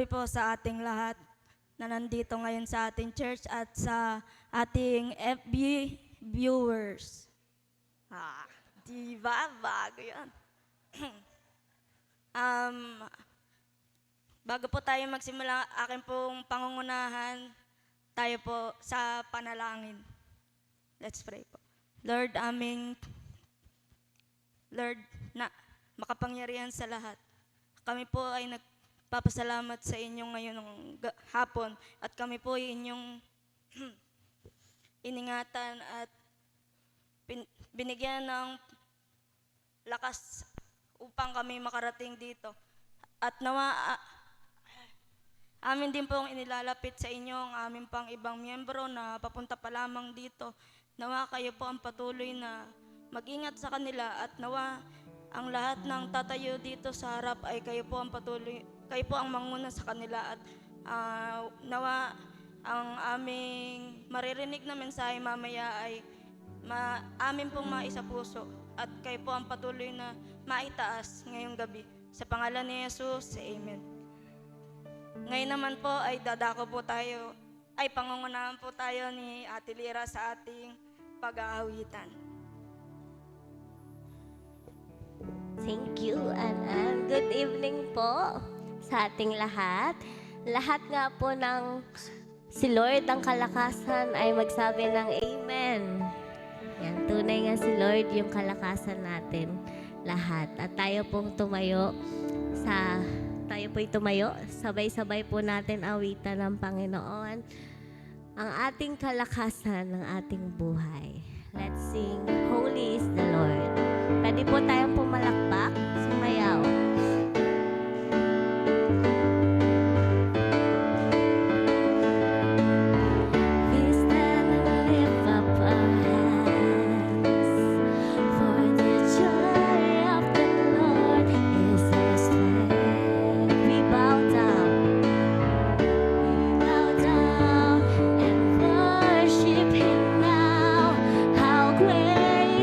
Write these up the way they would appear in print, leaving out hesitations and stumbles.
pagpapatuloy po sa ating lahat na nandito ngayon sa ating church at sa ating FB viewers. Di ba? Bago yan. Bago po tayo magsimula aking pong pangungunahan, tayo po sa panalangin. Let's pray po. Lord na makapangyarihan sa lahat, kami po ay nagpapasalamat sa inyo ngayon ng hapon at kami po ay inyong iningatan at binigyan ng lakas upang kami makarating dito. At nawa amin din pong inilalapit sa inyo ang aming pang ibang miyembro na papunta pa lamang dito. Nawa kayo po ang patuloy na mag-ingat sa kanila at nawa ang lahat ng tatayo dito sa harap ay kayo po ang patuloy, kayo po ang manguna sa kanila at nawa ang aming maririnig na mensahe mamaya ay amin pong maisapuso at kayo po ang patuloy na maitaas ngayong gabi. Sa pangalan ni Jesus, Amen. Ngayon naman po ay dadako po tayo, ay pangungunahan po tayo ni Ate Lira sa ating pag-aawitan. Thank you, and good evening po sa ating lahat. Lahat nga po ng si Lord ang kalakasan ay magsabi ng Amen. Yan, tunay nga si Lord yung kalakasan natin lahat. At tayo po'y tumayo, sabay-sabay po natin awitan ng Panginoon ang ating kalakasan ng ating buhay. Let's sing, Holy is the Lord. Pwede po tayong pumalakpak, sumayaw. Great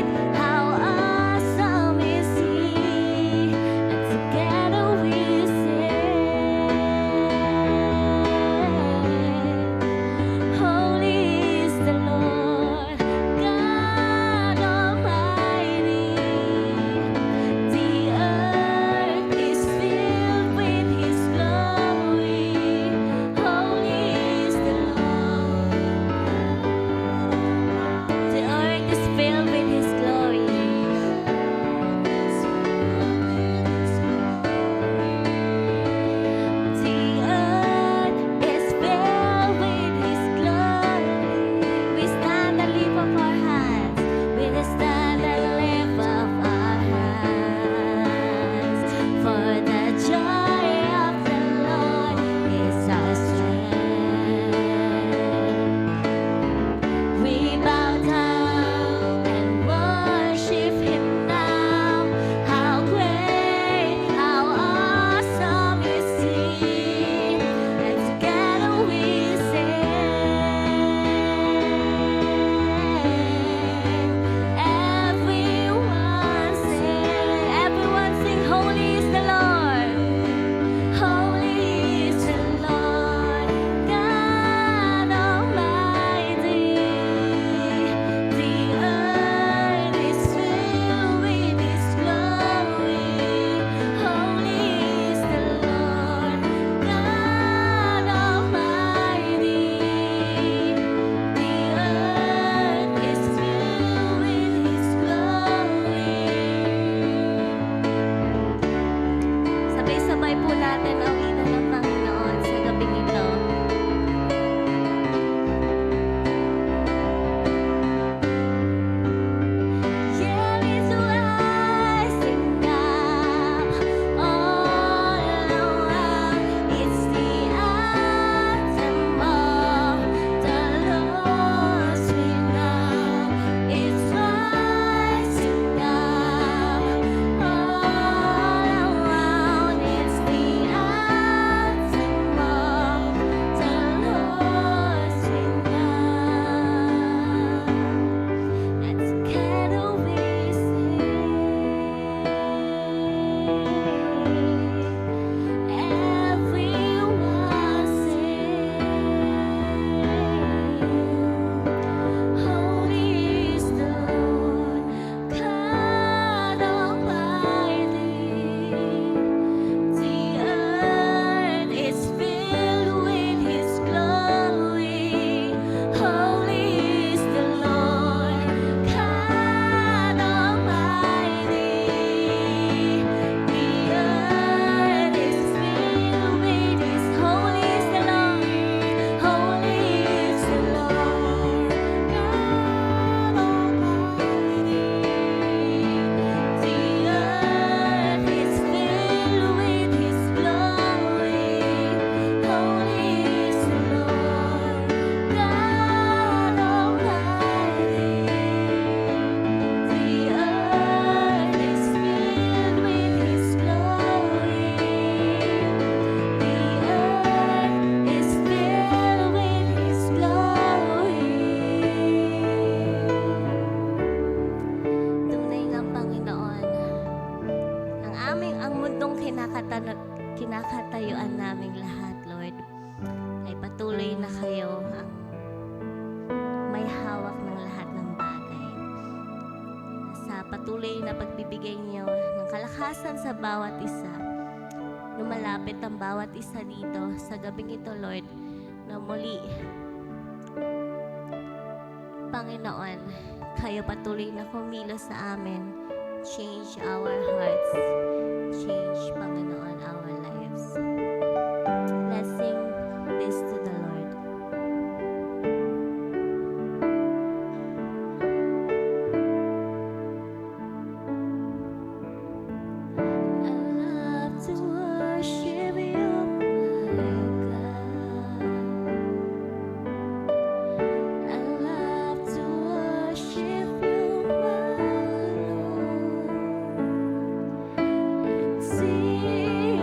kinakatayuan naming lahat, Lord, ay patuloy na kayo ang may hawak ng lahat ng bagay. Sa patuloy na pagbibigay niyo ng kalakasan sa bawat isa, lumalapit ang bawat isa dito sa gabing ito, Lord, na muli, Panginoon, kayo patuloy na kumilos sa amin. Change our hearts. Change, Panginoon, our lives. Let's sing this to the Lord. I love to worship you, my God. I love to worship you, my Lord, and sing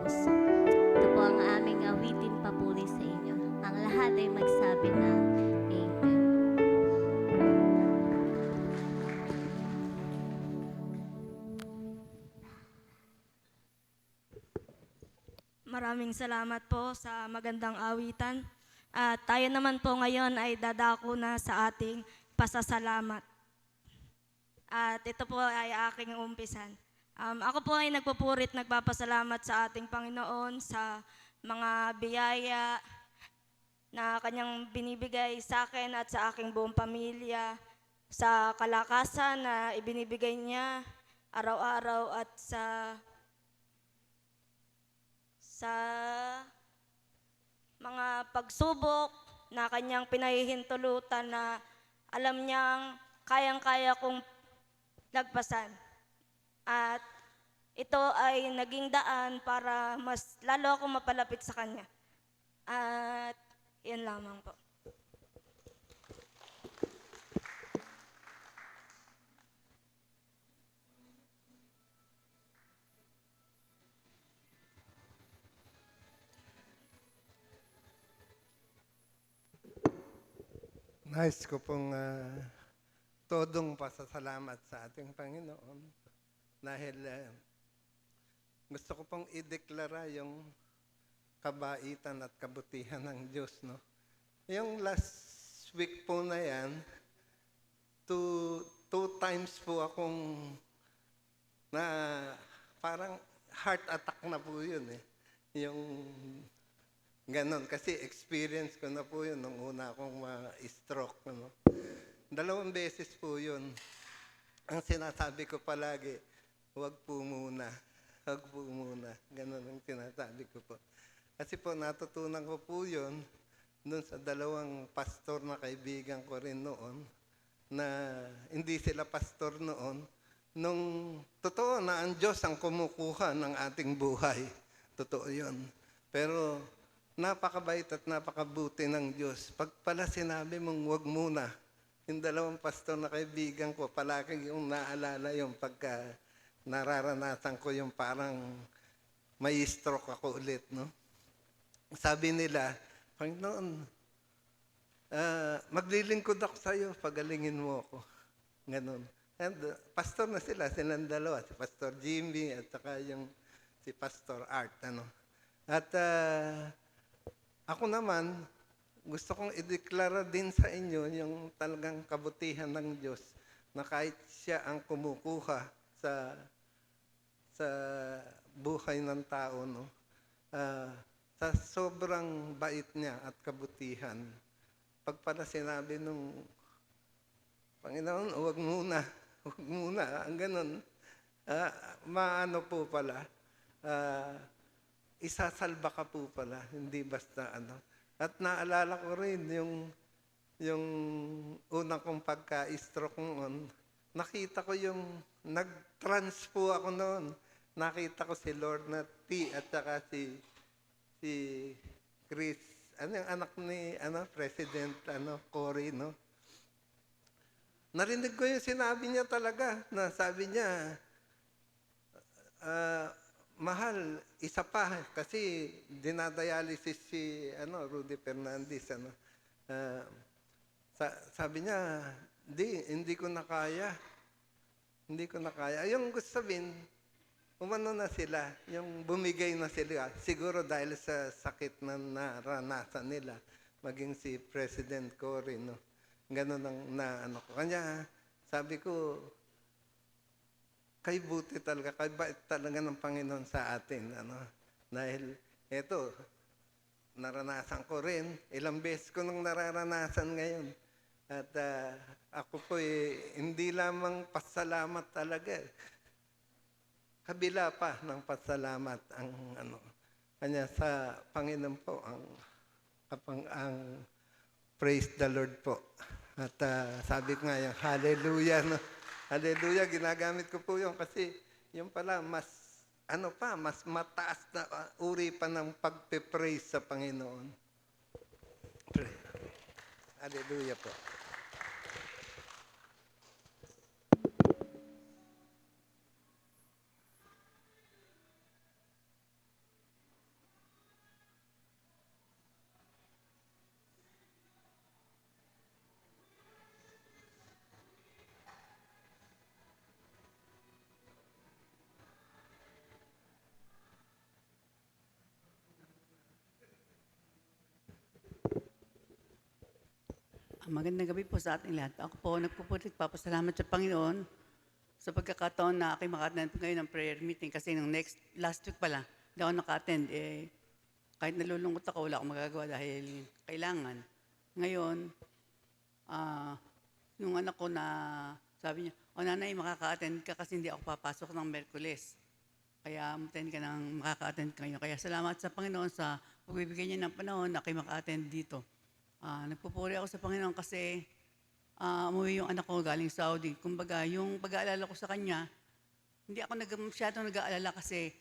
Diyos. Ito po ang aming awitin papuri sa inyo. Ang lahat ay magsabi ng Amen. Maraming salamat po sa magandang awitan. At tayo naman po ngayon ay dadako na sa ating pasasalamat. At ito po ay aking umpisan. Ako po ay nagpupurit, nagpapasalamat sa ating Panginoon sa mga biyaya na kanyang binibigay sa akin at sa aking buong pamilya, sa kalakasan na ibinibigay niya araw-araw at sa mga pagsubok na kanyang pinahihintulutan na alam niyang kayang-kaya kong lagpasan. At ito ay naging daan para mas lalo akong mapalapit sa kanya. At yun lamang po. Nais ko pong todong pasasalamat sa ating Panginoon dahil gusto ko pong ideklara yung kabaitan at kabutihan ng Diyos. No? Yung last week po na yan, two times po akong na parang heart attack na po yun eh. Yung ganon, kasi experience ko na po yun nung una akong ma-stroke. No? 2 beses po yun. Ang sinasabi ko palagi, huwag po muna. Huwag po muna. Ganon ang sinasabi ko po. Kasi po natutunan ko po yun dun sa 2 pastor na kaibigan ko rin noon na hindi sila pastor noon. Nung totoo na ang Diyos ang kumukuha ng ating buhay. Totoo yun. Pero napakabait at napakabuti ng Diyos. Pag pala sinabi mong huwag muna, yung 2 pastor na kaibigan ko, palagi yung naalala yung pagka nararanasan ko yung parang may stroke ako ulit. No? Sabi nila, Panginoon, maglilingkod ako sa iyo, pagalingin mo ako. Ganon. And pastor na sila, silang 2, si Pastor Jimmy at saka yung si Pastor Art. Ano? At ako naman, gusto kong ideklara din sa inyo yung talagang kabutihan ng Diyos na kahit siya ang kumukuha sa buhay ng tao, no? Sa sobrang bait niya at kabutihan, pag pala sinabi nung Panginoon, huwag muna, ang ganun, maano po pala, isasalba ka po pala, hindi basta ano. At naalala ko rin yung unang kong pagka-stroke noon, nakita ko yung, nag-trans po ako noon. Nakita ko si Lorna T. at saka si Chris, yung anak ni President Cory, no? Narinig ko yung sinabi niya talaga, na sabi niya, mahal, isa pa, kasi dinadialysis si Rudy Fernandez. Sabi niya, hindi ko na kaya. Hindi ko na kaya. Yung gusto sabihin, umano na sila, yung bumigay na sila. Siguro dahil sa sakit na naranasan nila, maging si President Cory, no? Ganun ang ko. Kanya, sabi ko, kay buti talaga, kay bait talaga ng Panginoon sa atin. Dahil eto, naranasan ko rin. Ilang beses ko nang nararanasan ngayon. At ako po hindi lamang pasalamat talaga. Kabila pa ng pasalamat ang kanya sa Panginoon po ang praise the Lord po. At sabi ko nga yung hallelujah, no? Hallelujah, ginagamit ko po yun kasi yung pala mas mataas na uri pa ng pagpe-praise sa Panginoon. Hallelujah po. Magandang gabi po sa ating lahat. Ako po, nagpapasalamat sa Panginoon sa pagkakataon na aking maka-attend ngayon ng prayer meeting kasi last week pala, hindi ako naka-attend. Kahit nalulungkot ako, wala akong magagawa dahil kailangan. Ngayon, yung anak ko na sabi niya, nanay, makaka-attend ka kasi hindi ako papasok ng Merkules. Kaya attend ka ng makaka-attend ka ngayon. Kaya salamat sa Panginoon sa pagbibigay niya ng panahon na kayo maka-attend dito. Nagpupuri ako sa Panginoon kasi umuwi yung anak ko galing Saudi. Kumbaga, yung pag-aalala ko sa kanya, hindi ako masyadong nag-aalala kasi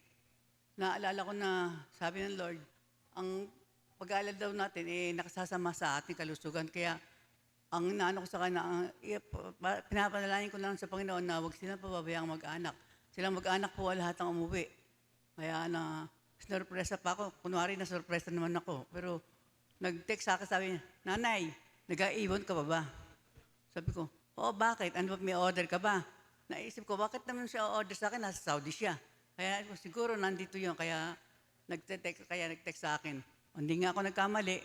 naalala ko na sabi ng Lord, ang pag-aalala daw natin nakasasama sa ating kalusugan. Kaya ang inaano ko sa kanya, pinapanalangin ko lang sa Panginoon na huwag silang pababayang mag-anak. Silang mag-anak po lahat ang umuwi. Kaya sinurpresa pa ako. Kunwari na surpresa naman ako. Pero nag-text sa akin, sabi niya, Nanay, nag-aibon ka ba? Sabi ko, oo, bakit? Ano ba, may order ka ba? Naisip ko, bakit naman siya order sa akin? Nasa Saudi siya. Kaya siguro nandito yun, kaya nag-text sa akin. Hindi nga ako nagkamali.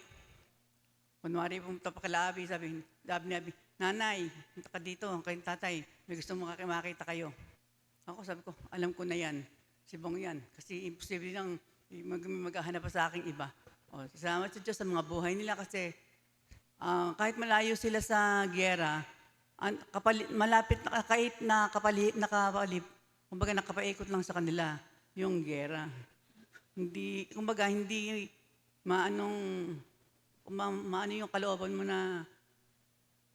Kunwari pumunta pa kala Abi, sabi niya, Nanay, punta ka dito, kayong tatay, may gusto mo makita kayo. Ako sabi ko, alam ko na yan, si Bong yan. Kasi imposible lang maghahanap pa sa aking iba. Salamat sa Diyos sa mga buhay nila kasi kahit malayo sila sa giyera, malapit nakapalip, kumbaga nakapaikot lang sa kanila yung giyera. Hindi maano yung kalooban mo na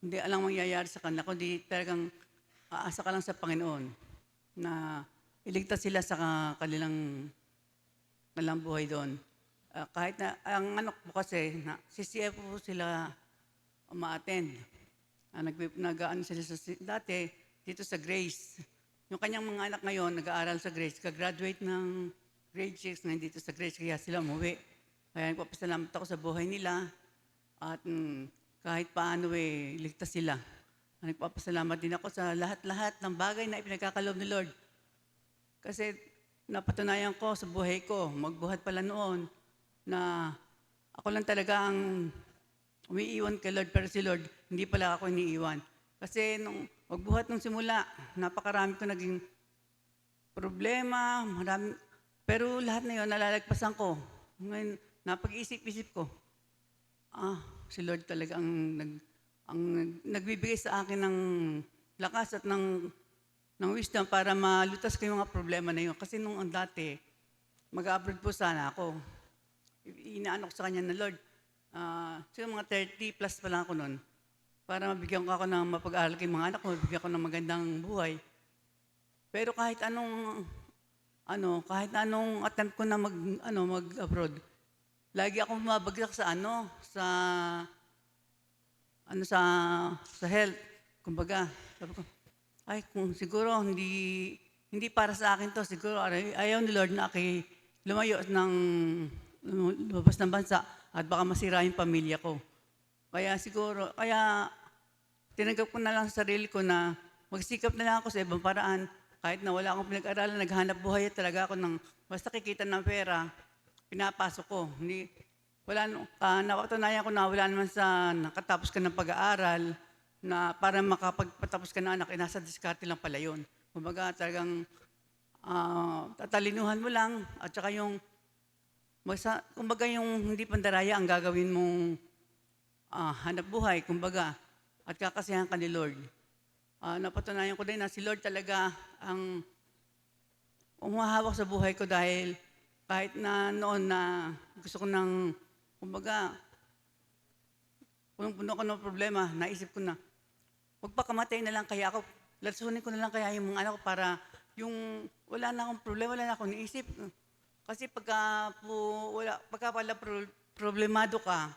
hindi alam mangyayari sa kanila, kundi talagang aasa ka lang sa Panginoon na iligtas sila sa kanilang buhay doon. Kahit na, ang anak po kasi, CCF po sila ma-attend. Nag-ano sila dati, dito sa Grace. Yung kanyang mga anak ngayon, nag-aaral sa Grace, ka-graduate ng grade 6 na dito sa Grace, kaya sila umuwi. Kaya nagpapasalamat ako sa buhay nila at kahit paano ligtas sila. Nagpapasalamat din ako sa lahat-lahat ng bagay na ipinagkakaloob ni Lord. Kasi napatunayan ko sa buhay ko, magbuhat pala noon, na ako lang talaga ang umiiwan kay Lord, pero si Lord, hindi pala ako iniiwan. Kasi nung magbuhat nung simula, napakarami ko naging problema, pero lahat na yun, nalalagpasan ko. Ngayon, napag-isip-isip ko, si Lord talaga ang nagbibigay sa akin ng lakas at ng wisdom para malutas ko yung mga problema na yun. Kasi nung dati, mag-abroad po sana ako. Inaano ko sa kanya na, Lord, siguro mga 30 plus pa lang ako noon, para mabigyan ko ako ng mapag-aaral kay mga anak ko, mabigyan ko ng magandang buhay. Pero kahit anong attempt ko na mag-abroad, lagi akong mabagsak sa health. Kumbaga, sabi ko, kung siguro hindi para sa akin to, siguro ayaw ni Lord na lumayo lumabas ng bansa at baka masira yung pamilya ko. Kaya tinanggap ko na lang sa sarili ko na magsikap na lang ako sa ibang paraan. Kahit na wala akong pinag-aralan, naghanap buhay talaga ako ng basta kikita ng pera, pinapasok ko. Napatunayan ko na wala naman sa nakatapos ka ng pag-aaral na para makapagpatapos ka na anak, nasa diskarte lang pala yun. Kumbaga talagang tatalinuhan mo lang at saka kumbaga yung hindi pandaraya ang gagawin mong hanap buhay, kumbaga, at kakasiyahan ka ni Lord. Napatunayan ko din na si Lord talaga ang umahawak sa buhay ko dahil kahit na noon na gusto ko kumbaga, puno ko ng problema, naisip ko na, magpakamatay na lang kaya ako, latsunin ko na lang kaya yung mga anak ko para wala na akong problema, wala na akong naisip. Kasi pagka pala problemado ka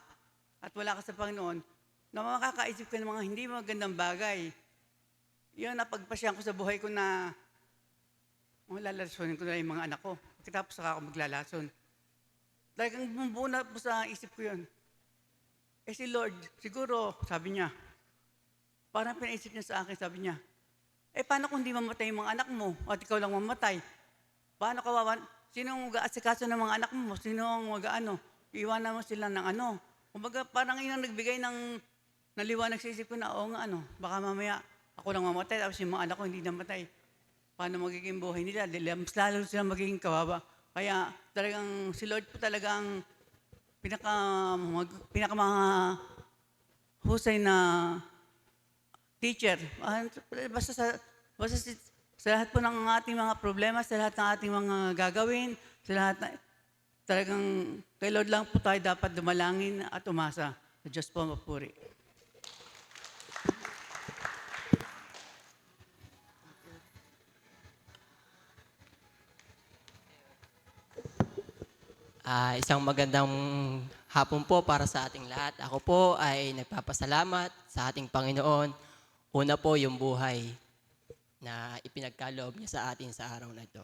at wala ka sa Panginoon, na makakaisip ka ng mga hindi magandang bagay. Yun, napagpasyan ko sa buhay ko na lalasunin ko na yung mga anak ko. Pagkatapos saka ako maglalason. Talagang bumubuo na po sa isip ko yun. Si Lord, siguro, sabi niya, parang pinaisip niya sa akin, sabi niya, paano kung hindi mamatay yung mga anak mo at ikaw lang mamatay? Paano Sinong mag-aasikaso ng mga anak mo? Sinong iiwanan mo sila ng Kumbaga, parang yun ang nagbigay ng naliwanag sa isip ko na, oo nga, baka mamaya ako lang mamatay, tapos yung mga anak ko hindi namatay. Paano magiging buhay nila? Mas lalo sila magiging kawawa. Kaya talagang si Lord po talagang pinaka mga husay na teacher. Sa lahat po ng ating mga problema, sa lahat ng ating mga gagawin, sa lahat na, talagang kay Lord lang po tayo dapat dumalangin at umasa. Sa Diyos po mapuri. Isang magandang hapon po para sa ating lahat. Ako po ay nagpapasalamat sa ating Panginoon. Una po yung buhay na ipinagkaloob niya sa atin sa araw na ito.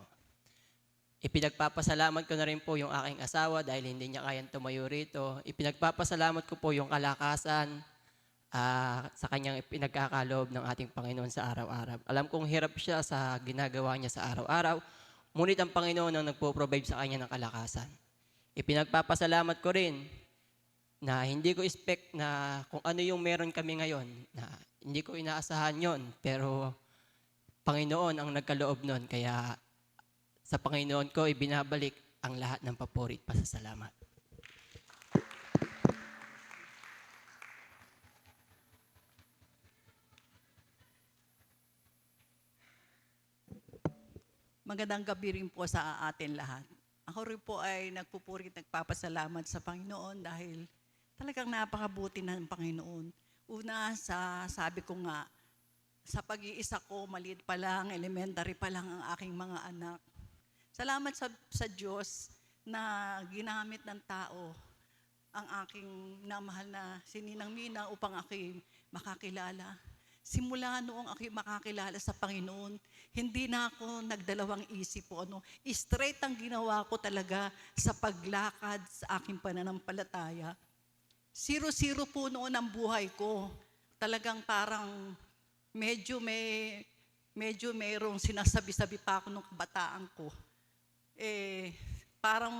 Ipinagpapasalamat ko na rin po yung aking asawa dahil hindi niya kayang tumayo rito. Ipinagpapasalamat ko po yung kalakasan sa kanyang ipinagkakaloob ng ating Panginoon sa araw-araw. Alam kong hirap siya sa ginagawa niya sa araw-araw, ngunit ang Panginoon ang nagpo-provide sa kanya ng kalakasan. Ipinagpapasalamat ko rin na hindi ko expect na kung ano yung meron kami ngayon, na hindi ko inaasahan yon, pero Panginoon ang nagkaloob nun, kaya sa Panginoon ko ibinabalik ang lahat ng papuri at pasasalamat. Magandang gabi rin po sa atin lahat. Ako rin po ay nagpupuri at nagpapasalamat sa Panginoon dahil talagang napakabuti ng Panginoon. Una, sabi ko nga, sa pag-iisa ko, maliit pa lang, elementary pa lang ang aking mga anak. Salamat sa Diyos na ginamit ng tao ang aking namahal na si Ninang Mina upang ako'y makakilala. Simula noong ako'y makakilala sa Panginoon, hindi na ako nagdalawang isip po. Straight ang ginawa ko talaga sa paglakad sa aking pananampalataya. 0-0 po noon ang buhay ko. Talagang parang medyo mayroong sinasabi-sabi pa ako nung kabataan ko. Parang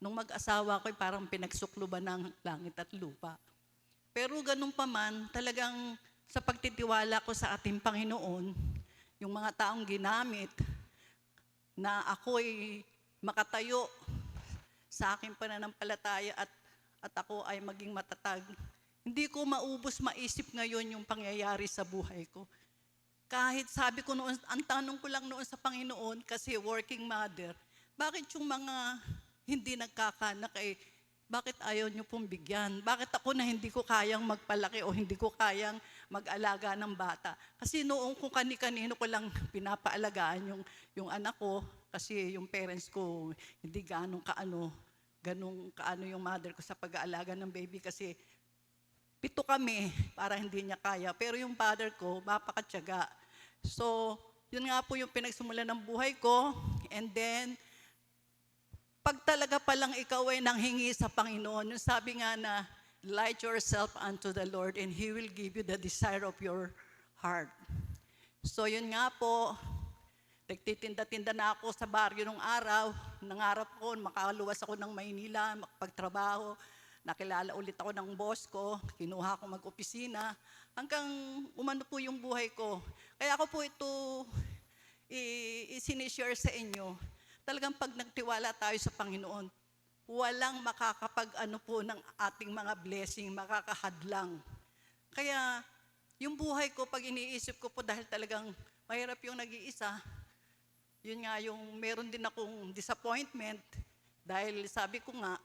nung mag-asawa ko, parang pinagsukluban ng langit at lupa. Pero ganun pa man, talagang sa pagtitiwala ko sa ating Panginoon, yung mga taong ginamit na ako'y makatayo sa aking pananampalataya at ako ay maging matatag. Hindi ko maisip ngayon yung pangyayari sa buhay ko. Kahit sabi ko noon, ang tanong ko lang noon sa Panginoon, kasi working mother, bakit yung mga hindi nagkakanak bakit ayaw niyo pong bigyan? Bakit ako na hindi ko kayang magpalaki o hindi ko kayang mag-alaga ng bata? Kasi noong kung kani-kanino ko lang pinapaalagaan yung anak ko, kasi yung parents ko hindi ganong kaano yung mother ko sa pag-aalaga ng baby, kasi 7 kami para hindi niya kaya. Pero yung father ko, mapakatyaga. So, yun nga po yung pinagsimulan ng buhay ko. And then, pag talaga palang ikaw ay nanghingi sa Panginoon, yung sabi nga na, light yourself unto the Lord and He will give you the desire of your heart. So yun nga po, nagtitinda-tinda na ako sa baryo nung araw. Nangarap ko, makaluwas ako ng Maynila, makapagtrabaho. Nakilala ulit ako ng boss ko, kinuha ko mag-opisina, hanggang umano po yung buhay ko. Kaya ako po ito isinishare sa inyo. Talagang pag nagtiwala tayo sa Panginoon, walang makakapag-ano po ng ating mga blessing, makakahadlang. Kaya yung buhay ko, pag iniisip ko po, dahil talagang mahirap yung nag-iisa, yun nga yung meron din akong disappointment, dahil sabi ko nga,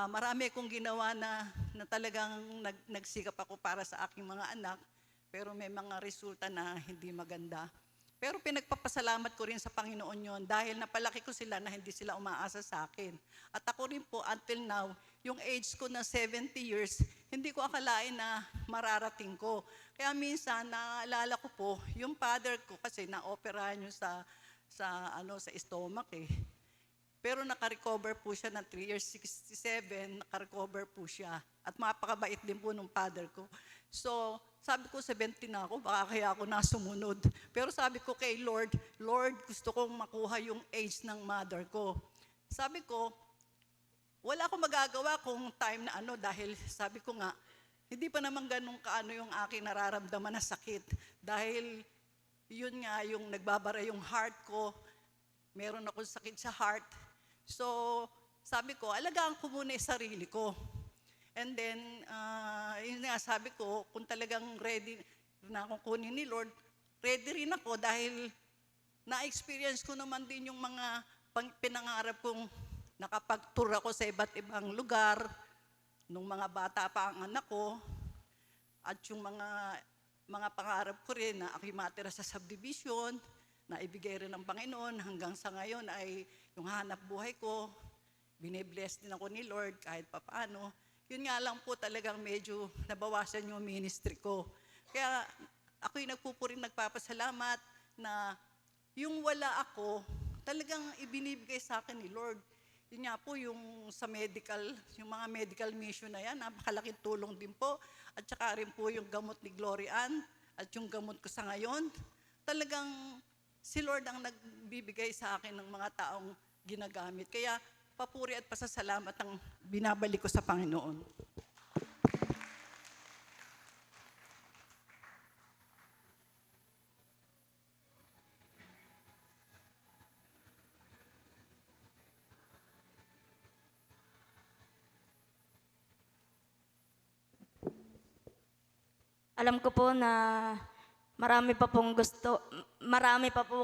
marami akong ginawa na talagang nagsikap ako para sa aking mga anak, pero may mga resulta na hindi maganda. Pero pinagpapasalamat ko rin sa Panginoon yon dahil napalaki ko sila na hindi sila umaasa sa akin. At ako rin po, until now, yung age ko na 70 years, hindi ko akalain na mararating ko. Kaya minsan, naalala ko po, yung father ko, kasi na-operahan yun sa stomach eh. Pero nakarecover po siya ng 3 years, 67, nakarecover po siya. At mapakabait din po ng father ko. So, sabi ko, 70 na ako, baka kaya ako nasumunod. Pero sabi ko kay Lord, Lord, gusto kong makuha yung age ng mother ko. Sabi ko, wala akong magagawa kung time na dahil sabi ko nga, hindi pa naman ganun kaano yung aking nararamdaman na sakit. Dahil yun nga yung nagbabara yung heart ko. Meron akong sakit sa heart. So, sabi ko, alagaan ko muna yung sarili ko. And then, yun nga, sabi ko, kung talagang ready na akong kunin ni Lord, ready rin ako dahil na-experience ko naman din yung mga pinangarap kong nakapag-tour ako sa iba't ibang lugar, nung mga bata pa ang anak ko, at yung mga pangarap ko rin na ako'y matira sa subdivision, na ibigay rin ng Panginoon hanggang sa ngayon ay yung hanap buhay ko, binibless din ako ni Lord kahit papaano. Yun nga lang po talagang medyo nabawasan yung ministry ko. Kaya ako'y nagpupuring nagpapasalamat na yung wala ako, talagang ibinibigay sa akin ni Lord. Yun nga po yung sa medical, yung mga medical mission na yan, napakalaking tulong din po. At saka rin po yung gamot ni Glory Ann at yung gamot ko sa ngayon. Talagang si Lord ang nagbibigay sa akin ng mga taong ginagamit. Kaya papuri at pasasalamat ang binabalik ko sa Panginoon. Alam ko po na marami pa po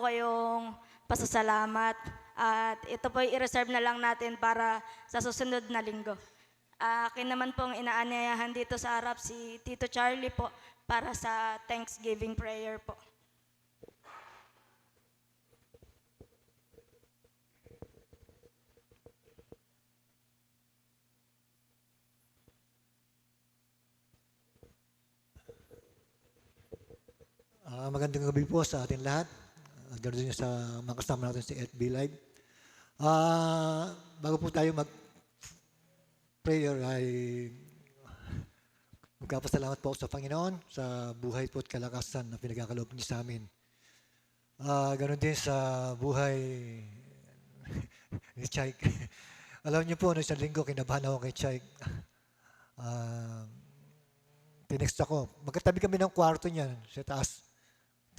kayong pasasalamat. At ito po i-reserve na lang natin para sa susunod na linggo. Akin naman pong inaanyayahan dito sa harap si Tito Charlie po para sa Thanksgiving prayer po. Magandang gabi po sa atin lahat. Ganoon din sa mga kasama natin sa FB Live. Bago po tayo mag-prayer ay magkapasalamat po ako sa Panginoon sa buhay po at kalakasan na pinagkakaloob niyo sa amin. Ganoon din sa buhay ni Chaik. Alam niyo po, no, isang linggo kinabahan ako kay Chaik. Tinext ako. Magkatabi kami ng kwarto niya sa taas.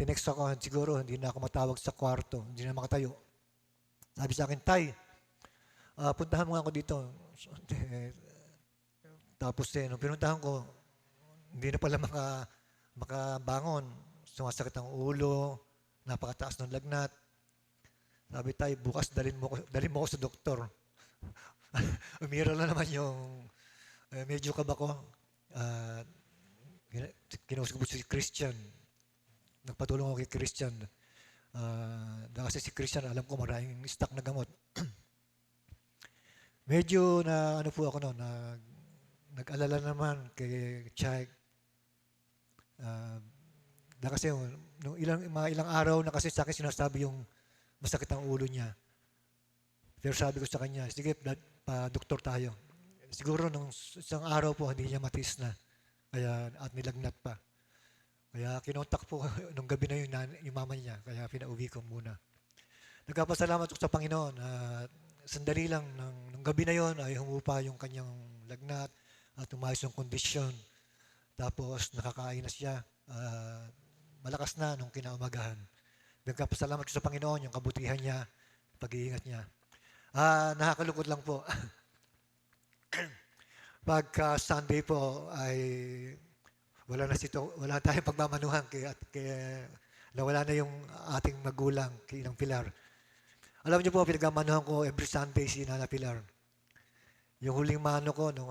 Tinext ako, siguro hindi na ako matawag sa kwarto, hindi na makatayo. Sabi sa akin, Tay, puntahan mo nga ako dito. Tapos nung pinuntahan ko, hindi na pala makabangon. Sumasakit ang ulo, napakataas ng lagnat. Sabi, Tay, bukas dalhin mo ko sa doktor. Umira na naman yung medyo kaba ko. Kinausap ko si Christian. Nagpatulong ako kay Christian. Kasi si Christian, alam ko maraming stock na gamot. Medyo na ano po ako noon, nag-alala naman kay Chai. Kasi nung mga ilang araw na kasi sa akin sinasabi yung masakit ang ulo niya. Pero sabi ko sa kanya, sige, pa-doktor tayo. Siguro nung isang araw po, hindi niya matiis na. At nilagnat pa. Kaya kinontak po nung gabi na yung mama niya, kaya pinauwi ko muna. Nagkapasalamat ko sa Panginoon. Sandali lang, nung gabi na yon ay humupa yung kanyang lagnat at umayos yung kondisyon. Tapos nakakain na siya. Malakas na nung kinaumagahan. Nagkapasalamat ko sa Panginoon, yung kabutihan niya, pag-iingat niya. Nakakalungkot lang po. Pagka Sunday po ay wala tayong pagmamanuhan kaya nawala na yung ating magulang kay Inang Pilar. Alam niyo po, pinagmamanuhan ko every Sunday si Nana Pilar. Yung huling mano ko nung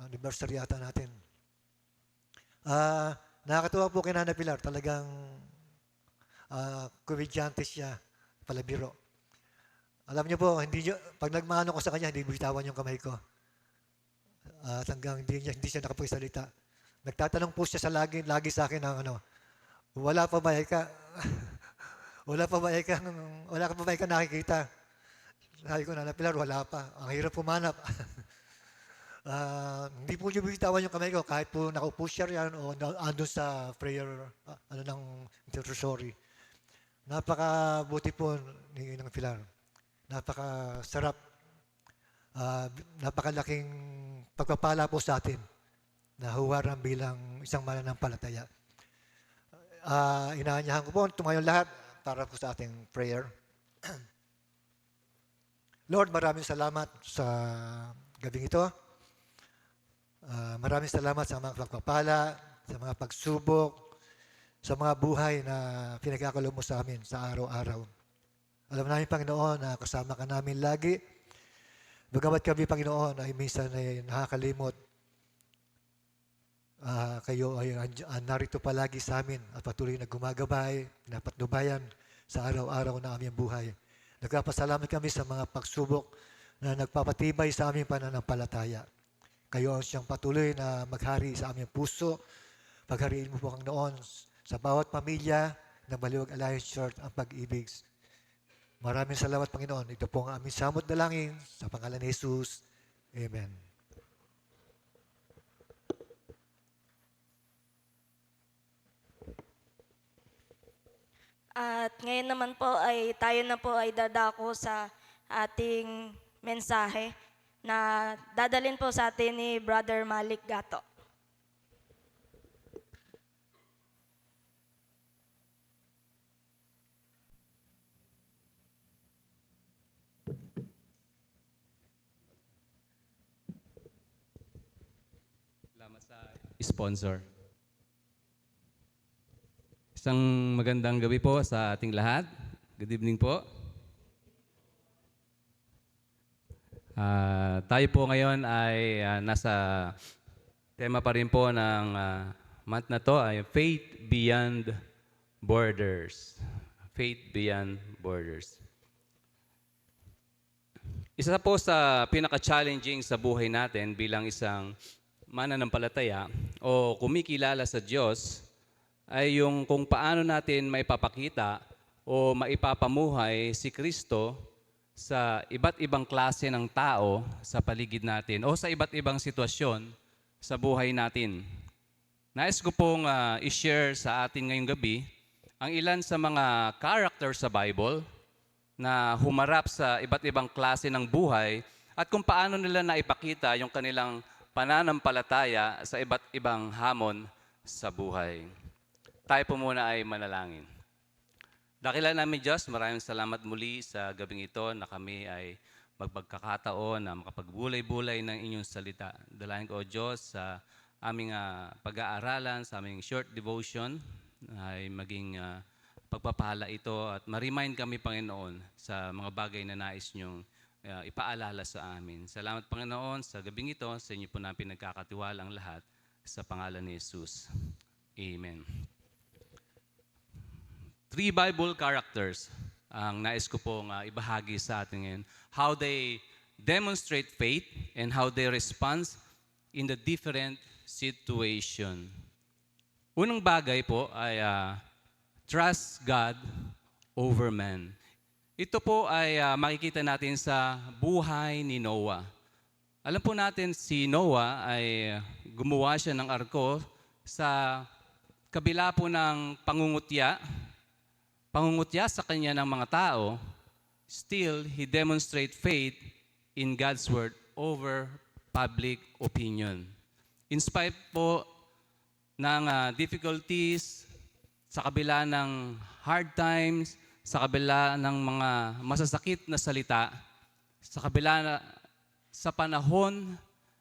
anniversary yata natin. Nakakatuwa po kay Nana Pilar, talagang komedyante siya, palabiro. Alam niyo po, pag nagmano ko sa kanya, hindi bitawan yung kamay ko. Hanggang hindi siya nakapagsalita. Nagtatanong po siya lagi sa akin ng wala pa ba ka? Wala ka pa ba nakikita? Sabi ko, Nana Pilar, wala pa. Ang hirap pumanap. Hindi po niyo bitawan yung kamay ko kahit po nakaupo siya yan o andun sa prayer ng intercessory. Napakabuti po ni Inang Pilar. Napakasarap. Napakalaking pagpapala po sa atin. na huwaran bilang isang mananampalataya. Inaanyahan ko po tumayo lahat para po sa ating prayer. Lord, maraming salamat sa gabing ito. Maraming salamat sa mga pagpapala, sa mga pagsubok, sa mga buhay na pinagkakalob mo sa amin sa araw-araw. Alam namin, Panginoon, na kasama ka namin lagi. Bagamat kami, Panginoon, ay minsan ay nakakalimot, kayo ay narito palagi sa amin at patuloy na gumagabay, pinapatnubayan sa araw-araw na aming buhay. Nagpapasalamat kami sa mga pagsubok na nagpapatibay sa aming pananampalataya. Kayo ang siyang patuloy na maghari sa aming puso. Paghariin mo po, Panginoon, sa bawat pamilya ng Baliwag Alliance Church ang pag-ibig. Maraming salamat, Panginoon. Ito po ang aming samot dalangin sa pangalan ni Jesus. Amen. At ngayon naman po ay tayo na po ay dadako sa ating mensahe na dadalhin po sa atin ni Brother Malik Gato. Salamat sa sponsor. Isang magandang gabi po sa ating lahat. Good evening po. Tayo po ngayon ay nasa tema pa rin po ng month na to ay Faith Beyond Borders. Faith Beyond Borders. Isa po sa pinaka-challenging sa buhay natin bilang isang mananampalataya o kumikilala sa Diyos ay yung kung paano natin maipapakita o maipapamuhay si Kristo sa iba't ibang klase ng tao sa paligid natin o sa iba't ibang sitwasyon sa buhay natin. Nais ko pong i-share sa atin ngayong gabi ang ilan sa mga character sa Bible na humarap sa iba't ibang klase ng buhay at kung paano nila naipakita yung kanilang pananampalataya sa iba't ibang hamon sa buhay. Tayo po muna ay manalangin. Dakilan namin Diyos, maraming salamat muli sa gabing ito na kami ay magpagkakataon na makapagbulay-bulay ng inyong salita. Dalayan ko, O Diyos, sa aming pag-aaralan, sa aming short devotion, ay maging pagpapala ito at ma-remind kami, Panginoon, sa mga bagay na nais niyong ipaalala sa amin. Salamat, Panginoon, sa gabing ito. Sa inyo po namin pinagkakatiwala ang lahat sa pangalan ni Jesus. Amen. 3 Bible characters ang nais ko pong ibahagi sa atin ngayon. How they demonstrate faith and how they respond in the different situation. Unang bagay po ay trust God over man. Ito po ay makikita natin sa buhay ni Noah. Alam po natin si Noah ay gumawa siya ng arko sa kabila po ng pangungutya sa kanya ng mga tao, still, he demonstrate faith in God's word over public opinion. In spite po ng difficulties, sa kabila ng hard times, sa kabila ng mga masasakit na salita, sa kabila sa panahon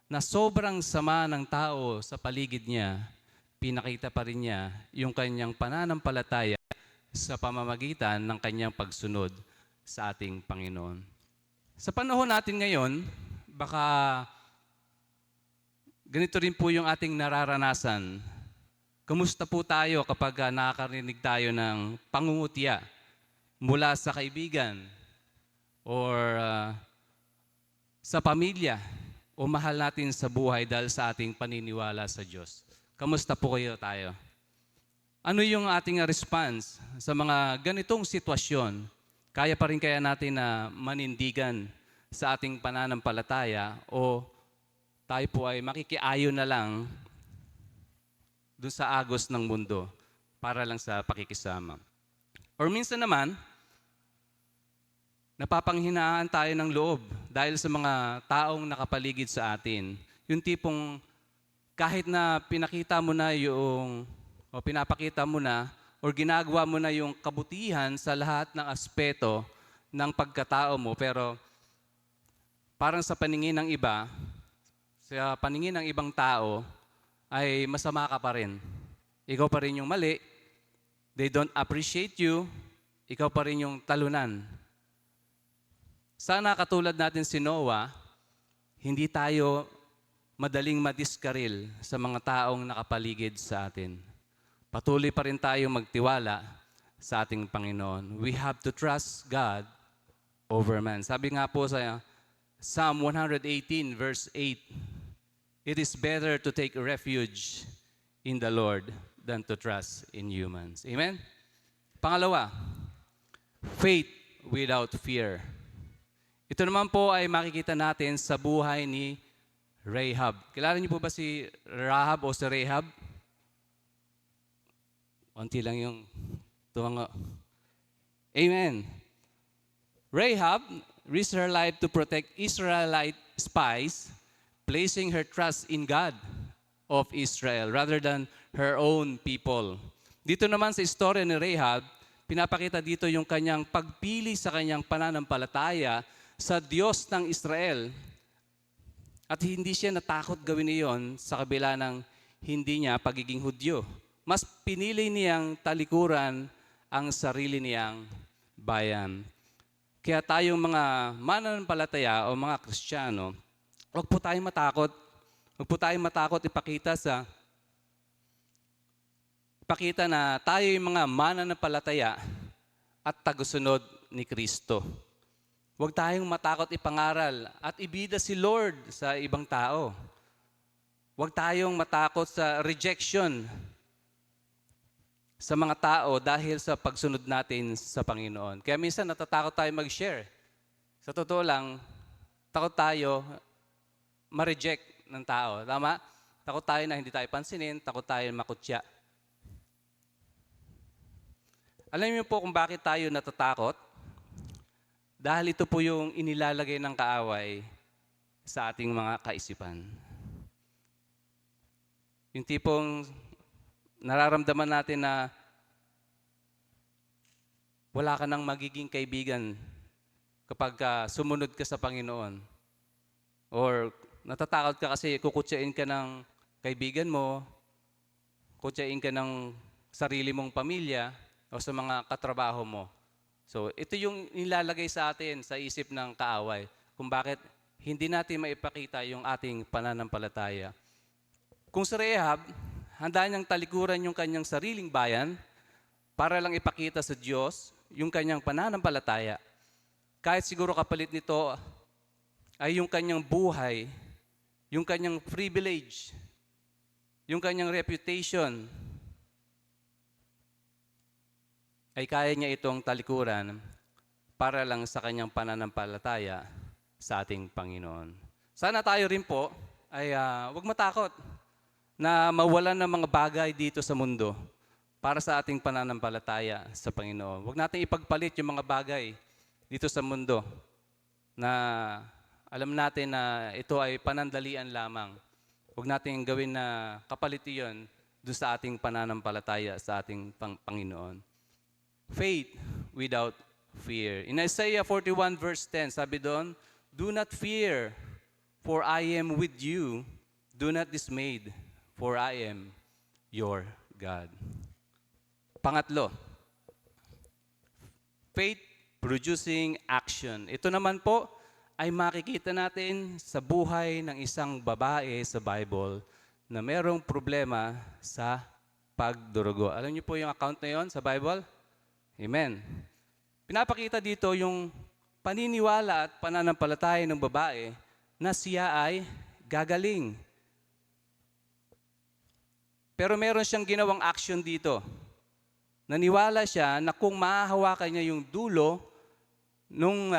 na sobrang sama ng tao sa paligid niya, pinakita pa rin niya yung kanyang pananampalataya sa pamamagitan ng kanyang pagsunod sa ating Panginoon. Sa panahon natin ngayon, baka ganito rin po yung ating nararanasan. Kamusta po tayo kapag nakakarinig tayo ng pangungutya mula sa kaibigan or sa pamilya o mahal natin sa buhay dahil sa ating paniniwala sa Diyos? Kamusta po tayo? Ano yung ating response sa mga ganitong sitwasyon? Kaya pa rin kaya natin na manindigan sa ating pananampalataya o tayo po ay makikiayon na lang doon sa agos ng mundo para lang sa pakikisama? Or minsan naman, napapanghinaan tayo ng loob dahil sa mga taong nakapaligid sa atin. Yung tipong kahit na pinakita mo na o pinapakita mo na, o ginagawa mo na yung kabutihan sa lahat ng aspeto ng pagkatao mo, pero parang sa paningin ng iba, sa paningin ng ibang tao, ay masama ka pa rin. Ikaw pa rin yung mali, they don't appreciate you, ikaw pa rin yung talunan. Sana katulad natin si Noah, hindi tayo madaling madiskaril sa mga taong nakapaligid sa atin. Patuloy pa rin tayo magtiwala sa ating Panginoon. We have to trust God over man. Sabi nga po sa Psalm 118 verse 8, it is better to take refuge in the Lord than to trust in humans. Amen? Pangalawa, faith without fear. Ito naman po ay makikita natin sa buhay ni Rahab. Kilala niyo po ba si Rahab o si Rahab? Unti lang yung tuwango. Amen. Rahab risked her life to protect Israelite spies, placing her trust in God of Israel rather than her own people. Dito naman sa istorya ni Rahab, pinapakita dito yung kanyang pagpili sa kanyang pananampalataya sa Diyos ng Israel. At hindi siya natakot gawin iyon sa kabila ng hindi niya pagiging Hudyo. Mas pinili niyang talikuran ang sarili niyang bayan. Kaya tayong mga mananampalataya o mga Kristiyano, huwag po tayong matakot. Huwag po tayong matakot ipakita na tayo yung mga mananampalataya at tagusunod ni Kristo. Huwag tayong matakot ipangaral at ibida si Lord sa ibang tao. Huwag tayong matakot sa rejection sa mga tao dahil sa pagsunod natin sa Panginoon. Kaya minsan natatakot tayo mag-share. Sa totoo lang, takot tayo ma-reject ng tao. Tama? Takot tayo na hindi tayo pansinin, takot tayo makutya. Alam niyo po kung bakit tayo natatakot? Dahil ito po yung inilalagay ng kaaway sa ating mga kaisipan. Yung tipong nararamdaman natin na wala ka nang magiging kaibigan kapag sumunod ka sa Panginoon. Or natatakot ka kasi kukutsain ka ng kaibigan mo, kutsain ka ng sarili mong pamilya o sa mga katrabaho mo. So, ito yung nilalagay sa atin sa isip ng kaaway kung bakit hindi natin maipakita yung ating pananampalataya. Kung si Rahab, handa niyang talikuran yung kanyang sariling bayan para lang ipakita sa Diyos yung kanyang pananampalataya. Kahit siguro kapalit nito ay yung kanyang buhay, yung kanyang privilege, yung kanyang reputation, ay kaya niya itong talikuran para lang sa kanyang pananampalataya sa ating Panginoon. Sana tayo rin po ay huwag matakot na mawalan ng mga bagay dito sa mundo para sa ating pananampalataya sa Panginoon. Huwag natin ipagpalit yung mga bagay dito sa mundo na alam natin na ito ay panandalian lamang. Huwag natin gawin na kapalit iyon doon sa ating pananampalataya sa ating Panginoon. Faith without fear. In Isaiah 41 verse 10, sabi doon, do not fear, for I am with you. Do not dismayed, for I am your God. Pangatlo, faith producing action. Ito naman po ay makikita natin sa buhay ng isang babae sa Bible na merong problema sa pagdurugo. Alam niyo po yung account na yon sa Bible? Amen. Pinapakita dito yung paniniwala at pananampalataya ng babae na siya ay gagaling. Pero meron siyang ginawang action dito. Naniwala siya na kung mahahawakan niya yung dulo nung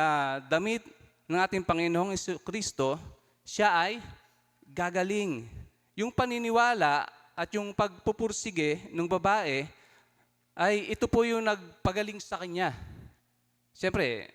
damit ng ating Panginoong Kristo, siya ay gagaling. Yung paniniwala at yung pagpupursige ng babae ay ito po yung nagpagaling sa kanya. Siyempre,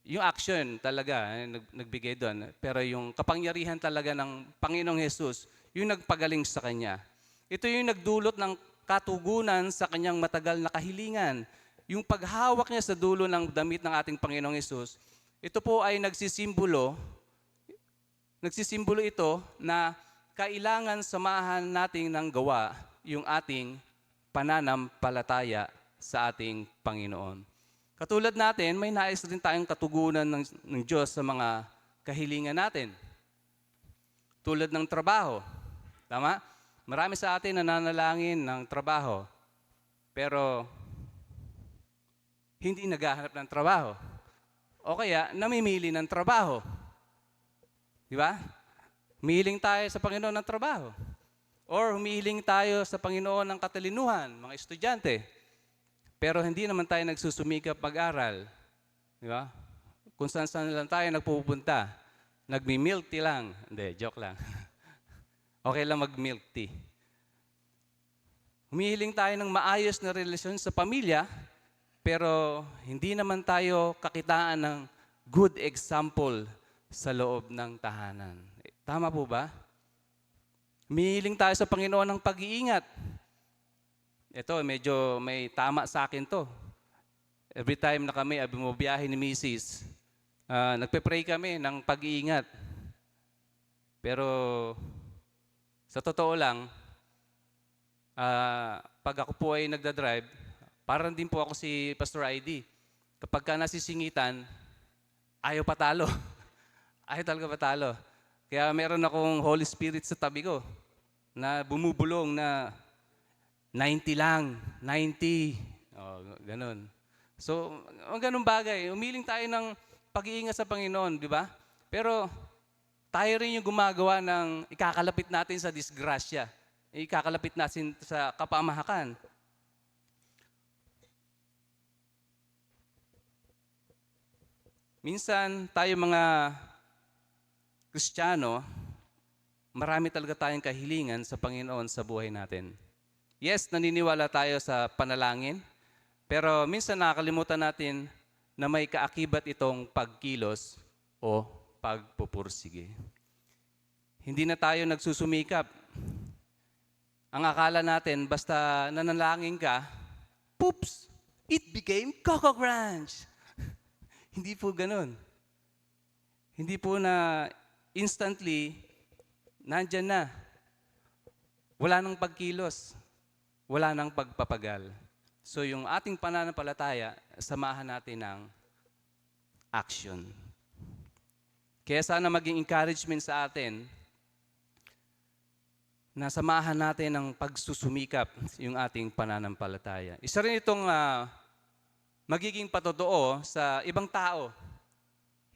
yung action talaga, nagbigay doon. Pero yung kapangyarihan talaga ng Panginoong Jesus, yung nagpagaling sa kanya. Ito yung nagdulot ng katugunan sa kanyang matagal na kahilingan. Yung paghawak niya sa dulo ng damit ng ating Panginoong Jesus, ito po ay nagsisimbolo ito na kailangan samahan natin ng gawa yung ating pananampalataya sa ating Panginoon. Katulad natin, may nais din tayong katugunan ng Diyos sa mga kahilingan natin. Tulad ng trabaho. Tama? Marami sa atin nananalangin ng trabaho, pero hindi naghahanap ng trabaho. O kaya, namimili ng trabaho. Di ba? Humihiling tayo sa Panginoon ng trabaho. Or humihiling tayo sa Panginoon ng katalinuhan, mga estudyante. Pero hindi naman tayo nagsusumikap mag-aral. Di ba? Kung saan lang tayo nagpupunta. Nagmi-milk tea lang. Hindi, joke lang. Okay lang mag-milk tea. Humihiling tayo ng maayos na relasyon sa pamilya, pero hindi naman tayo kakitaan ng good example sa loob ng tahanan. Tama po ba? Humihiling tayo sa Panginoon ng pag-iingat. Ito, medyo may tama sa akin to. Every time na kami bumabiyahe ni Mrs., nagpe-pray kami ng pag-iingat. Pero sa totoo lang, pag ako po ay nagdadrive, parang din po ako si Pastor ID. Kapag ka nasisingitan, ayaw patalo. Ayaw talaga patalo. Kaya meron akong Holy Spirit sa tabi ko na bumubulong na 90 lang, 90. Oh, ganun. So, ang ganun bagay. Umiling tayo ng pag-iingat sa Panginoon, di ba? Pero tayo rin yung gumagawa ng ikakalapit natin sa disgrasya. Ikakalapit natin sa kapamahakan. Minsan, tayo mga Kristiyano, marami talaga tayong kahilingan sa Panginoon sa buhay natin. Yes, naniniwala tayo sa panalangin, pero minsan nakakalimutan natin na may kaakibat itong pagkilos o pagpupursige. Hindi na tayo nagsusumikap. Ang akala natin, basta nanalangin ka, poops, it became Coco Crunch. Hindi po ganun. Hindi po na instantly, nandyan na. Wala nang pagkilos. Wala nang pagpapagal. So yung ating pananampalataya, samahan natin ng action. Kaya sana maging encouragement sa atin na samahan natin ng pagsusumikap yung ating pananampalataya. Isa rin itong magiging patotoo sa ibang tao.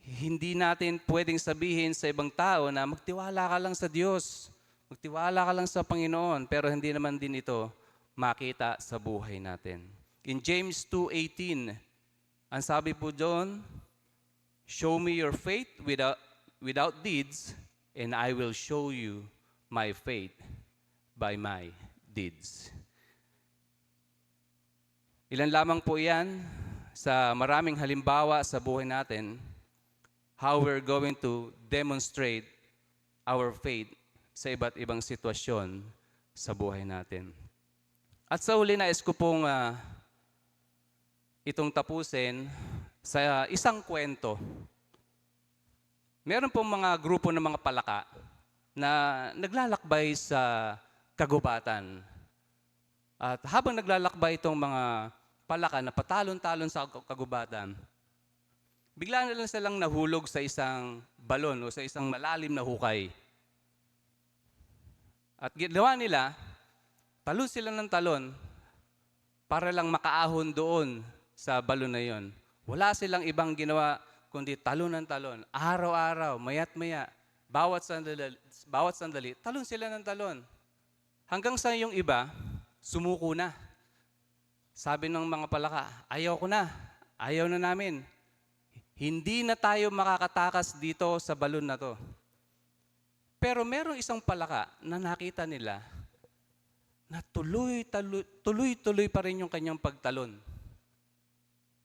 Hindi natin pwedeng sabihin sa ibang tao na magtiwala ka lang sa Diyos, magtiwala ka lang sa Panginoon, pero hindi naman din ito makita sa buhay natin. In James 2:18, ang sabi po doon, show me your faith without deeds, and I will show you my faith by my deeds. Ilan lamang po yan sa maraming halimbawa sa buhay natin, how we're going to demonstrate our faith sa iba't ibang sitwasyon sa buhay natin. At sa huli, nais ko pong itong tapusin sa isang kwento. Meron pong mga grupo ng mga palaka na naglalakbay sa kagubatan. At habang naglalakbay itong mga palaka na patalon-talon sa kagubatan, bigla na lang silang nahulog sa isang balon o sa isang malalim na hukay. At ginawa nila, talon sila ng talon para lang makaahon doon sa balon na yon. Wala silang ibang ginawa kundi talon ng talon. Araw-araw, mayat maya, bawat sandali, talon sila ng talon. Hanggang sa yung iba, sumuko na. Sabi ng mga palaka, ayaw ko na, ayaw na namin. Hindi na tayo makakatakas dito sa balon na to. Pero merong isang palaka na nakita nila na tuloy-tuloy pa rin yung kanyang pagtalon.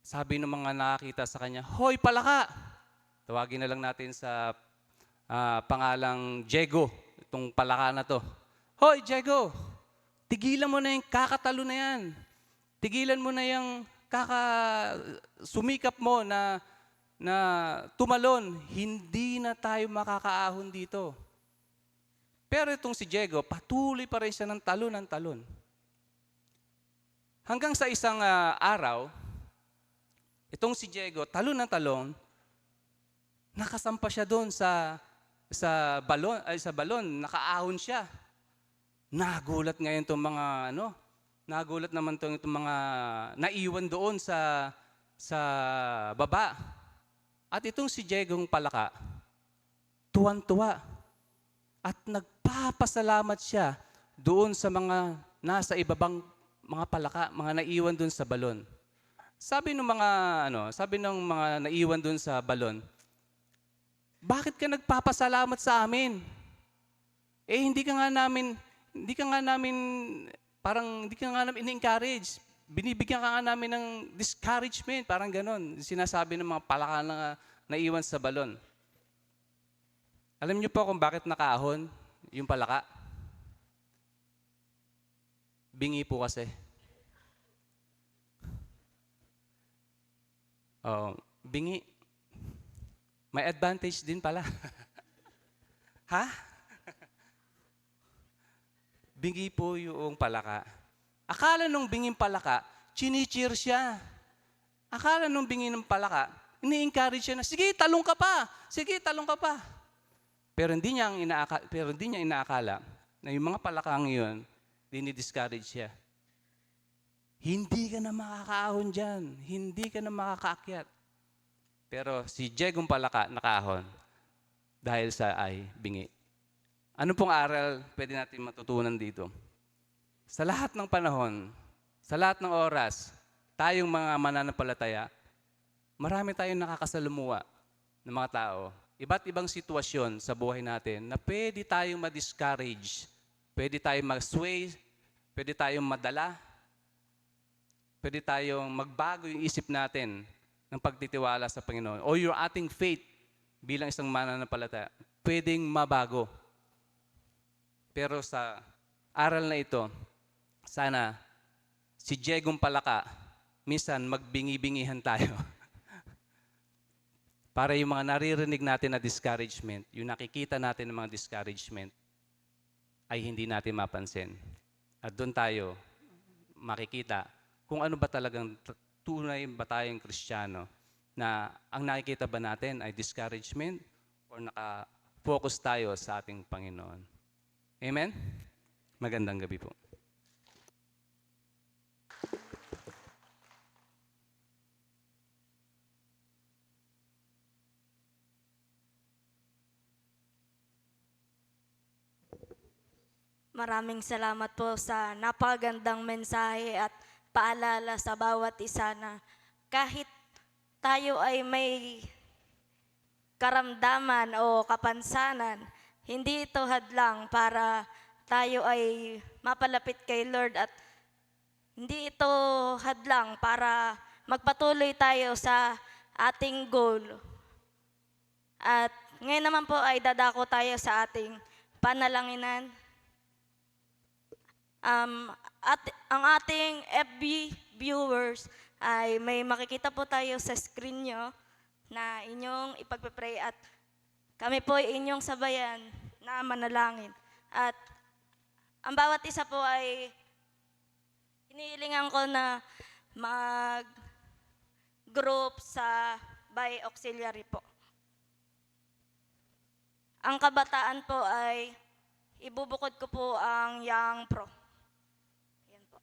Sabi ng mga nakakita sa kanya, "Hoy, palaka!" Tawagin na lang natin sa pangalang Diego, itong palaka na to. "Hoy, Diego! Tigilan mo na yung kakatalo na yan. Tigilan mo na yung sumikap mo na tumalon. Hindi na tayo makakaahon dito." Pero itong si Diego, patuloy pa rin siya ng talon. Hanggang sa isang araw, itong si Diego, talon, nakasampa siya doon sa balon, nakaahon siya. Nagulat ngayon itong mga nagulat naman itong mga naiwan doon sa baba. At itong si Diegong palaka, tuwan-tuwa. At nagpapasalamat siya doon sa mga nasa ibabang mga palaka, mga naiwan doon sa balon. Sabi ng mga naiwan doon sa balon, "Bakit ka nagpapasalamat sa amin? Hindi ka nga namin ini-encourage. Binibigyan ka nga namin ng discouragement," parang ganon. Sinasabi ng mga palaka na naiwan sa balon. Alam niyo po kung bakit nakaahon yung palaka? Bingi po kasi. Bingi. May advantage din pala. Ha? Bingi po yung palaka. Akala nung binging palaka, chini-cheer siya. Akala nung bingi ng palaka, ini-encourage siya na, "Sige, talong ka pa. Sige, talong ka pa." Pero hindi niya inaakala na yung mga palakang yun, dinidiscourage siya. Hindi ka na makakaahon dyan. Hindi ka na makakaakyat. Pero si Diegong palaka nakaahon dahil sa bingi. Ano pong aral pwede natin matutunan dito? Sa lahat ng panahon, sa lahat ng oras, tayong mga mananampalataya, marami tayong nakakasalumuha ng mga tao. Iba't ibang sitwasyon sa buhay natin na pwede tayong ma-discourage, pwede tayong mag-sway, pwede tayong madala, pwede tayong magbago yung isip natin ng pagtitiwala sa Panginoon. O your ating faith bilang isang mananampalataya, pwedeng mabago. Pero sa aral na ito, sana si Diegong palaka, minsan magbingi-bingihan tayo. Para yung mga naririnig natin na discouragement, yung nakikita natin ng mga discouragement, ay hindi natin mapansin. At doon tayo makikita kung ano ba talagang tunay ba tayong Kristiyano, na ang nakikita ba natin ay discouragement o naka-focus tayo sa ating Panginoon. Amen? Magandang gabi po. Maraming salamat po sa napakagandang mensahe at paalala sa bawat isa na kahit tayo ay may karamdaman o kapansanan, hindi ito hadlang para tayo ay mapalapit kay Lord at hindi ito hadlang para magpatuloy tayo sa ating goal. At ngayon naman po ay dadako tayo sa ating panalanginan. Ang ating FB viewers ay may makikita po tayo sa screen nyo na inyong ipagpe-pray at kami po ay inyong sabayan na manalangin. At ang bawat isa po ay hinihilingan ko na mag-group sa by auxiliary po. Ang kabataan po ay ibubukod ko po ang Young Pro. Yan po.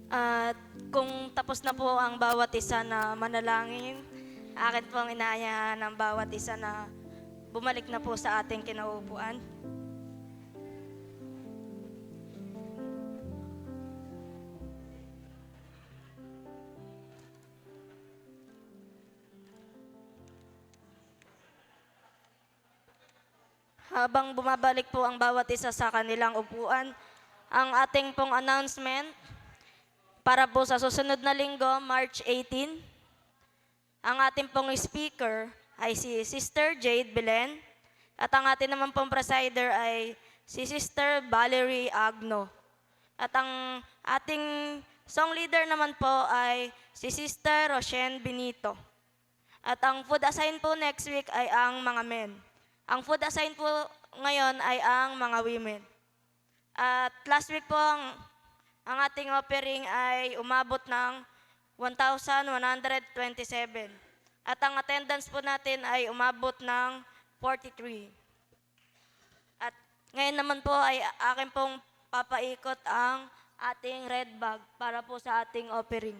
At kung tapos na po ang bawat isa na manalangin, akin po ang inaanyayahan ng bawat isa na bumalik na po sa ating kinaupuan. Habang bumabalik po ang bawat isa sa kanilang upuan, ang ating pong announcement para po sa susunod na linggo, March 18, ang ating pong speaker ay si Sister Jade Belen at ang ating naman pong presider ay si Sister Valerie Agno. At ang ating song leader naman po ay si Sister Roshen Benito. At ang food assign po next week ay ang mga men. Ang food assign po ngayon ay ang mga women. At last week po ang ating offering ay umabot ng 1,127. At ang attendance po natin ay umabot ng 43. At ngayon naman po ay akin pong papaikot ang ating red bag para po sa ating offering.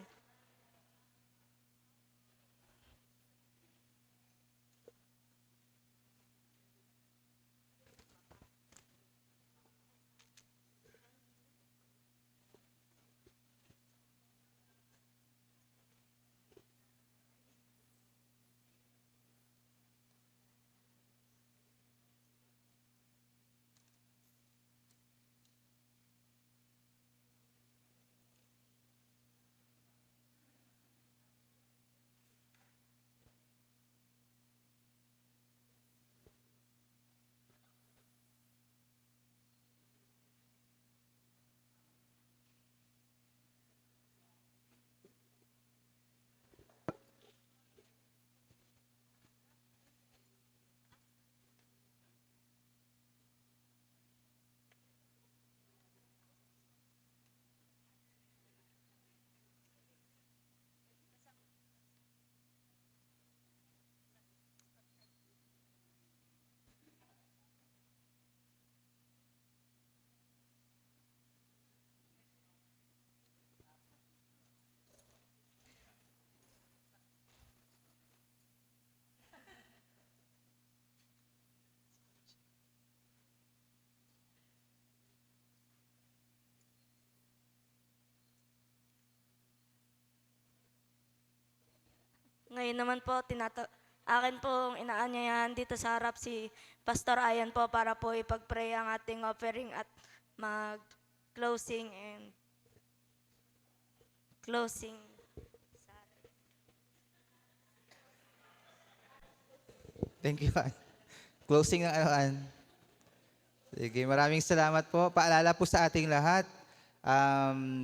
Ngayon naman po, akin pong inaanyayahan dito sa harap si Pastor Ayan po para po ipag-pray ang ating offering at mag-closing and closing. Thank you, Ann. Closing ng ano, Ann. Sige, maraming salamat po. Paalala po sa ating lahat,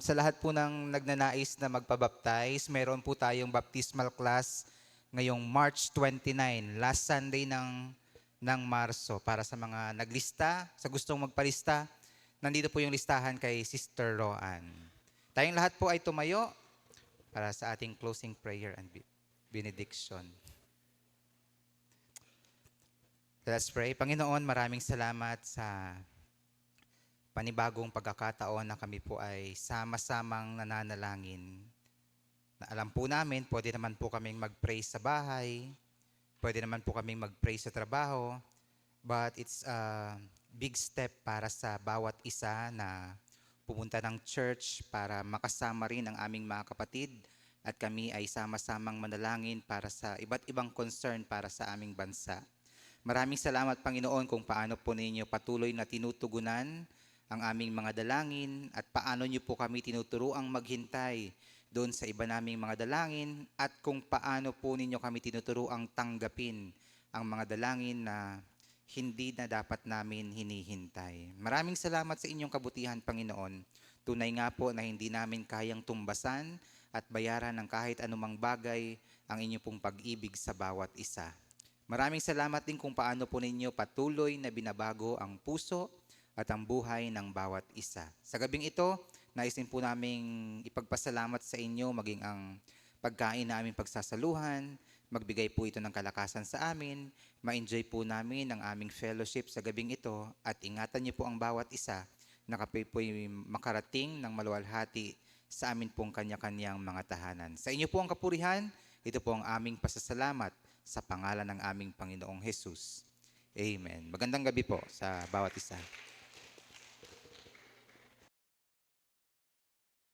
sa lahat po ng nagnanais na magpabaptize, meron po tayong baptismal class ngayong March 29, last Sunday ng Marso. Para sa mga naglista, sa gustong magpalista, nandito po yung listahan kay Sister Roan. Tayong lahat po ay tumayo para sa ating closing prayer and benediction. Let's pray. Panginoon, maraming salamat sa panibagong pagkakataon na kami po ay sama-samang nananalangin. Na alam po namin, pwede naman po kaming mag-pray sa bahay, pwede naman po kaming mag-pray sa trabaho, but it's a big step para sa bawat isa na pumunta ng church para makasama rin ang aming mga kapatid at kami ay sama-samang manalangin para sa iba't ibang concern para sa aming bansa. Maraming salamat, Panginoon, kung paano po ninyo patuloy na tinutugunan ang aming mga dalangin at paano niyo po kami tinuturuang maghintay doon sa iba naming mga dalangin at kung paano po ninyo kami tinuturuang tanggapin ang mga dalangin na hindi na dapat namin hinihintay. Maraming salamat sa inyong kabutihan, Panginoon. Tunay nga po na hindi namin kayang tumbasan at bayaran ng kahit anumang bagay ang inyong pong pag-ibig sa bawat isa. Maraming salamat din kung paano po ninyo patuloy na binabago ang puso at ang buhay ng bawat isa. Sa gabing ito, nais din po naming ipagpasalamat sa inyo maging ang pagkain na aming pagsasaluhan, magbigay po ito ng kalakasan sa amin, ma-enjoy po namin ang aming fellowship sa gabing ito at ingatan niyo po ang bawat isa na kape po'y makarating ng maluwalhati sa amin pong kanya-kanyang mga tahanan. Sa inyo po ang kapurihan, ito po ang aming pasasalamat sa pangalan ng aming Panginoong Jesus. Amen. Magandang gabi po sa bawat isa.